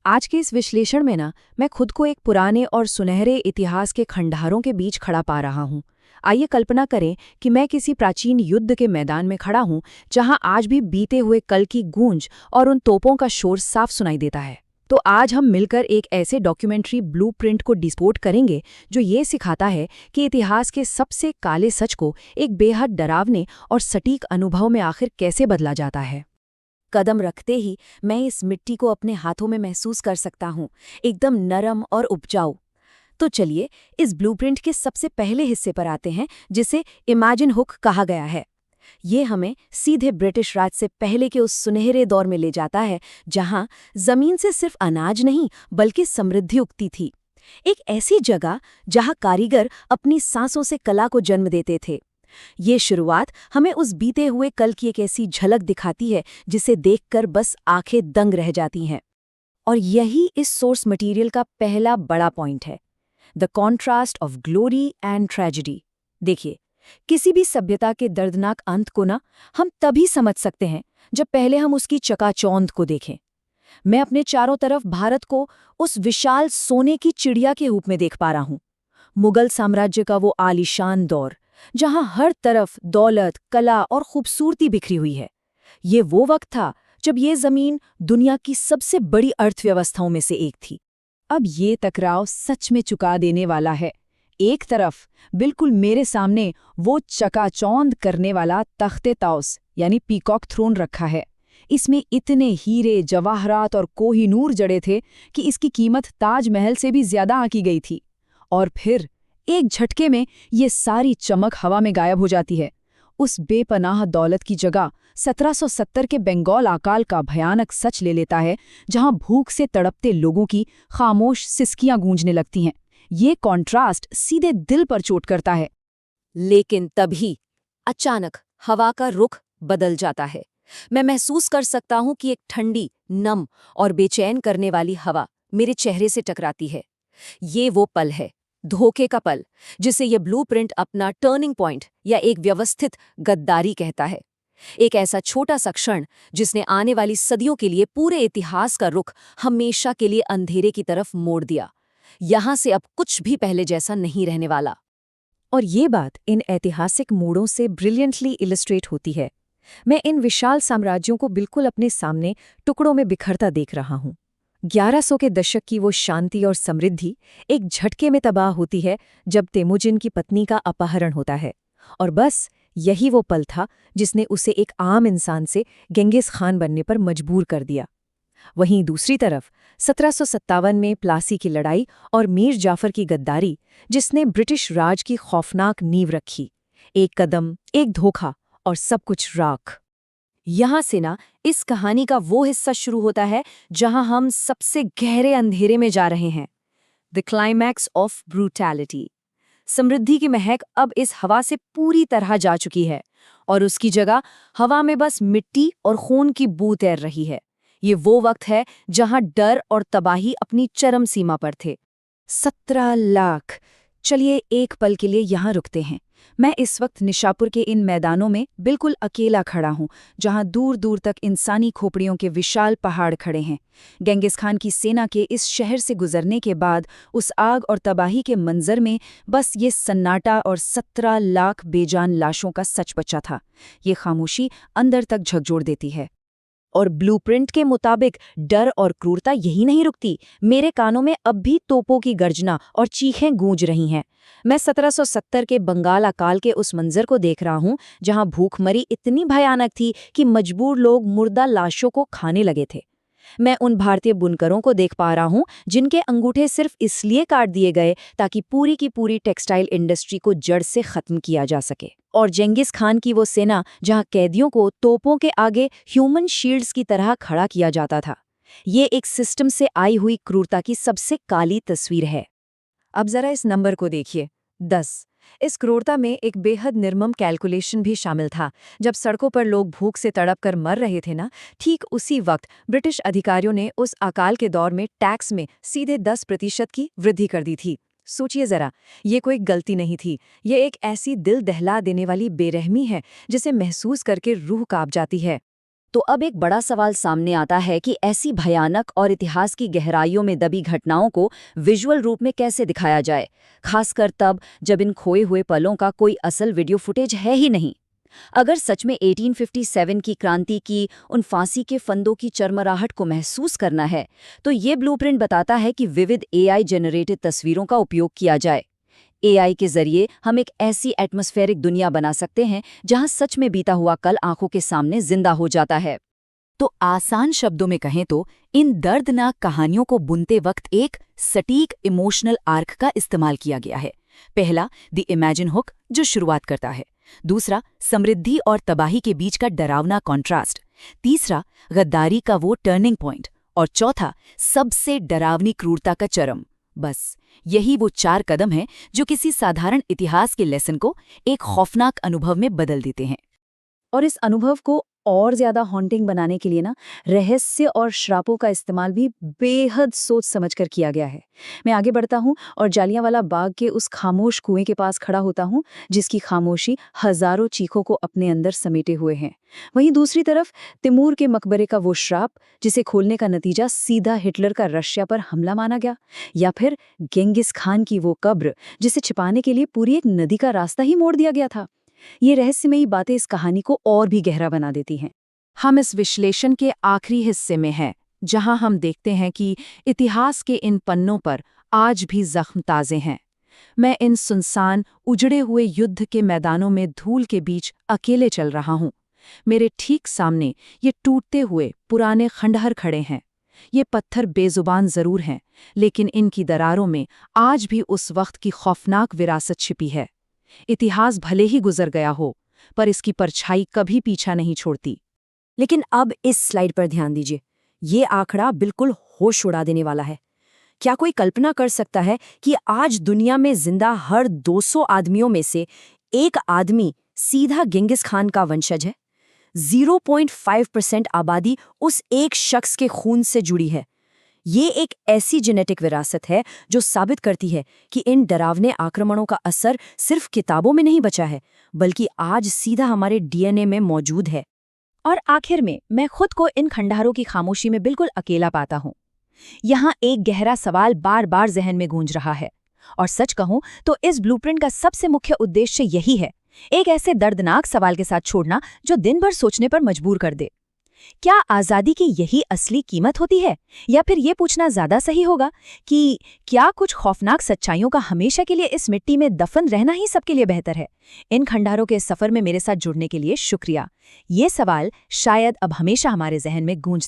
आज के इस विश्लेषण में ना मैं खुद को एक पुराने और सुनहरे इतिहास के खंडहरों के बीच खड़ा पा रहा हूँ। आइए कल्पना करें कि मैं किसी प्राचीन युद्ध के मैदान में खड़ा हूँ, जहां आज भी बीते हुए कल की गूंज और उन तोपों का शोर साफ सुनाई देता है। तो आज हम मिलकर एक ऐसे डॉक्यूमेंट्री ब्लूप्रिंट को डिस्पोर्ट करेंगे जो ये सिखाता है कि इतिहास के सबसे काले सच को एक बेहद डरावने और सटीक अनुभव में आखिर कैसे बदला जाता है। कदम रखते ही मैं इस मिट्टी को अपने हाथों में महसूस कर सकता हूँ, एकदम नरम और उपजाऊ। तो चलिए इस ब्लूप्रिंट के सबसे पहले हिस्से पर आते हैं, जिसे इमेजिन हुक कहा गया है। ये हमें सीधे ब्रिटिश राज से पहले के उस सुनहरे दौर में ले जाता है, जहां जमीन से सिर्फ अनाज नहीं बल्कि समृद्धि उगती थी। एक ऐसी जगह जहां कारीगर अपनी सांसों से कला को जन्म देते थे। ये शुरुआत हमें उस बीते हुए कल की एक ऐसी झलक दिखाती है जिसे देखकर बस आंखें दंग रह जाती हैं। और यही इस सोर्स मटेरियल का पहला बड़ा पॉइंट है, the contrast of glory and tragedy. देखिए, किसी भी सभ्यता के दर्दनाक अंत को ना हम तभी समझ सकते हैं जब पहले हम उसकी चकाचौंध को देखें। मैं अपने चारों तरफ भारत को उस विशाल सोने की चिड़िया के रूप में देख पा रहा हूं। मुगल साम्राज्य का वो आलीशान दौर, जहां हर तरफ दौलत, कला और खूबसूरती बिखरी हुई है। ये वो वक्त था जब ये जमीन दुनिया की सबसे बड़ी अर्थव्यवस्थाओं में से एक थी। अब ये टकराव सच में चुका देने वाला है। एक तरफ बिल्कुल मेरे सामने वो चकाचौंध करने वाला तख्ते ताउस यानी पीकॉक थ्रोन रखा है। इसमें इतने हीरे, जवाहरात और कोहिनूर जड़े थे कि इसकी कीमत ताजमहल से भी ज्यादा आंकी गई थी। और फिर एक झटके में ये सारी चमक हवा में गायब हो जाती है। उस बेपनाह दौलत की जगह 1770 के बंगाल अकाल का भयानक सच ले लेता है, जहां भूख से तड़पते लोगों की खामोश सिसकियां गूंजने लगती हैं। ये कॉन्ट्रास्ट सीधे दिल पर चोट करता है। लेकिन तभी अचानक हवा का रुख बदल जाता है। मैं महसूस कर सकता हूं कि एक ठंडी, नम और बेचैन करने वाली हवा मेरे चेहरे से टकराती है। ये वो पल है, धोखे का पल, जिसे ये ब्लूप्रिंट अपना टर्निंग पॉइंट या एक व्यवस्थित गद्दारी कहता है। एक ऐसा छोटा सा क्षण जिसने आने वाली सदियों के लिए पूरे इतिहास का रुख हमेशा के लिए अंधेरे की तरफ मोड़ दिया। यहां से अब कुछ भी पहले जैसा नहीं रहने वाला। और ये बात इन ऐतिहासिक मोड़ों से ब्रिलियंटली इलस्ट्रेट होती है। मैं इन विशाल साम्राज्यों को बिल्कुल अपने सामने टुकड़ों में बिखरता देख रहा हूँ। 1100 के दशक की वो शांति और समृद्धि एक झटके में तबाह होती है जब तेमुजिन की पत्नी का अपहरण होता है। और बस यही वो पल था जिसने उसे एक आम इंसान से गेंगिस खान बनने पर मजबूर कर दिया। वहीं दूसरी तरफ 1757 में प्लासी की लड़ाई और मीर जाफर की गद्दारी, जिसने ब्रिटिश राज की खौफनाक नींव रखी। एक कदम, एक धोखा और सब कुछ राख। यहां से ना इस कहानी का वो हिस्सा शुरू होता है जहां हम सबसे गहरे अंधेरे में जा रहे हैं, द क्लाइमैक्स ऑफ ब्रूटैलिटी। समृद्धि की महक अब इस हवा से पूरी तरह जा चुकी है और उसकी जगह हवा में बस मिट्टी और खून की बू तैर रही है। ये वो वक्त है जहां डर और तबाही अपनी चरम सीमा पर थे। 17 लाख। चलिए एक पल के लिए यहाँ रुकते हैं। मैं इस वक्त निशापुर के इन मैदानों में बिल्कुल अकेला खड़ा हूँ, जहाँ दूर दूर तक इंसानी खोपड़ियों के विशाल पहाड़ खड़े हैं। गेंगिस खान की सेना के इस शहर से गुजरने के बाद उस आग और तबाही के मंजर में बस ये सन्नाटा और 17 लाख बेजान लाशों का सच बचा था। ये खामोशी अंदर तक झकझोर देती है। और ब्लूप्रिंट के मुताबिक डर और क्रूरता यही नहीं रुकती। मेरे कानों में अब भी तोपों की गर्जना और चीखें गूंज रही हैं। मैं 1770 के बंगाल अकाल के उस मंजर को देख रहा हूं, जहां भूखमरी इतनी भयानक थी कि मजबूर लोग मुर्दा लाशों को खाने लगे थे। मैं उन भारतीय बुनकरों को देख पा रहा हूं जिनके अंगूठे सिर्फ इसलिए काट दिए गए ताकि पूरी की पूरी टेक्सटाइल इंडस्ट्री को जड़ से खत्म किया जा सके। और जेंगिस खान की वो सेना जहां कैदियों को तोपों के आगे ह्यूमन शील्ड्स की तरह खड़ा किया जाता था। ये एक सिस्टम से आई हुई क्रूरता की सबसे काली तस्वीर है। अब जरा इस नंबर को देखिए, 10। इस क्रूरता में एक बेहद निर्मम कैलकुलेशन भी शामिल था। जब सड़कों पर लोग भूख से तड़प कर मर रहे थे ना, ठीक उसी वक्त ब्रिटिश अधिकारियों ने उस अकाल के दौर में टैक्स में सीधे 10% की वृद्धि कर दी थी। सोचिए जरा, ये कोई गलती नहीं थी, ये एक ऐसी दिल दहला देने वाली बेरहमी है जिसे महसूस करके रूह कांप जाती है। तो अब एक बड़ा सवाल सामने आता है कि ऐसी भयानक और इतिहास की गहराइयों में दबी घटनाओं को विजुअल रूप में कैसे दिखाया जाए, खासकर तब जब इन खोए हुए पलों का कोई असल वीडियो फुटेज है ही नहीं। अगर सच में 1857 की क्रांति की उन फांसी के फंदों की चरमराहट को महसूस करना है, तो ये ब्लूप्रिंट बताता है कि विविध एआई जनरेटेड तस्वीरों का उपयोग किया जाए। एआई के जरिए हम एक ऐसी एटमॉस्फेरिक दुनिया बना सकते हैं जहां सच में बीता हुआ कल आंखों के सामने जिंदा हो जाता है। तो आसान शब्दों में कहें तो इन दर्दनाक कहानियों को बुनते वक्त एक सटीक इमोशनल आर्क का इस्तेमाल किया गया है। पहला, द इमेजिन हुक, जो शुरुआत करता है। दूसरा, समृद्धि और तबाही के बीच का डरावना कॉन्ट्रास्ट। तीसरा, गद्दारी का वो टर्निंग पॉइंट। और चौथा, सबसे डरावनी क्रूरता का चरम। बस यही वो 4 कदम हैं जो किसी साधारण इतिहास के लेसन को एक खौफनाक अनुभव में बदल देते हैं। और इस अनुभव को और ज्यादा हॉन्टिंग बनाने के लिए रहस्य और श्रापों का इस्तेमाल भी बेहद सोच समझकर किया गया है। मैं आगे बढ़ता हूँ और जालियांवाला बाग के उस खामोश कुएं के पास खड़ा होता हूँ जिसकी खामोशी हजारों चीखों को अपने अंदर समेटे हुए है। वहीं दूसरी तरफ तिमूर के मकबरे का वो श्राप जिसे खोलने का नतीजा सीधा हिटलर का रशिया पर हमला माना गया, या फिर गेंगिस खान की वो कब्र जिसे छिपाने के लिए पूरी एक नदी का रास्ता ही मोड़ दिया गया था। ये रहस्यमयी बातें इस कहानी को और भी गहरा बना देती हैं। हम इस विश्लेषण के आखिरी हिस्से में हैं, जहां हम देखते हैं कि इतिहास के इन पन्नों पर आज भी जख्म ताज़े हैं। मैं इन सुनसान, उजड़े हुए युद्ध के मैदानों में धूल के बीच अकेले चल रहा हूं। मेरे ठीक सामने ये टूटते हुए पुराने खंडहर खड़े हैं। ये पत्थर बेजुबान जरूर हैं, लेकिन इनकी दरारों में आज भी उस वक्त की खौफनाक विरासत छिपी है। इतिहास भले ही गुजर गया हो, पर इसकी परछाई कभी पीछा नहीं छोड़ती। लेकिन अब इस स्लाइड पर ध्यान दीजिए। ये आंकड़ा बिल्कुल होश उड़ा देने वाला है। क्या कोई कल्पना कर सकता है कि आज दुनिया में जिंदा हर 200 आदमियों में से एक आदमी सीधा गेंगिस खान का वंशज है? 0.5% आबादी उस एक शख्स के खून से जुड़ी है। ये एक ऐसी जेनेटिक विरासत है जो साबित करती है कि इन डरावने आक्रमणों का असर सिर्फ किताबों में नहीं बचा है, बल्कि आज सीधा हमारे डीएनए में मौजूद है। और आखिर में मैं खुद को इन खंडहरों की खामोशी में बिल्कुल अकेला पाता हूँ। यहाँ एक गहरा सवाल बार बार जहन में गूंज रहा है, और सच कहूँ तो इस ब्लूप्रिंट का सबसे मुख्य उद्देश्य यही है, एक ऐसे दर्दनाक सवाल के साथ छोड़ना जो दिन भर सोचने पर मजबूर कर दे। क्या आज़ादी की यही असली कीमत होती है, या फिर ये पूछना ज़्यादा सही होगा कि क्या कुछ खौफनाक सच्चाइयों का हमेशा के लिए इस मिट्टी में दफन रहना ही सबके लिए बेहतर है? इन खंडहरों के सफ़र में मेरे साथ जुड़ने के लिए शुक्रिया। ये सवाल शायद अब हमेशा हमारे जहन में गूंज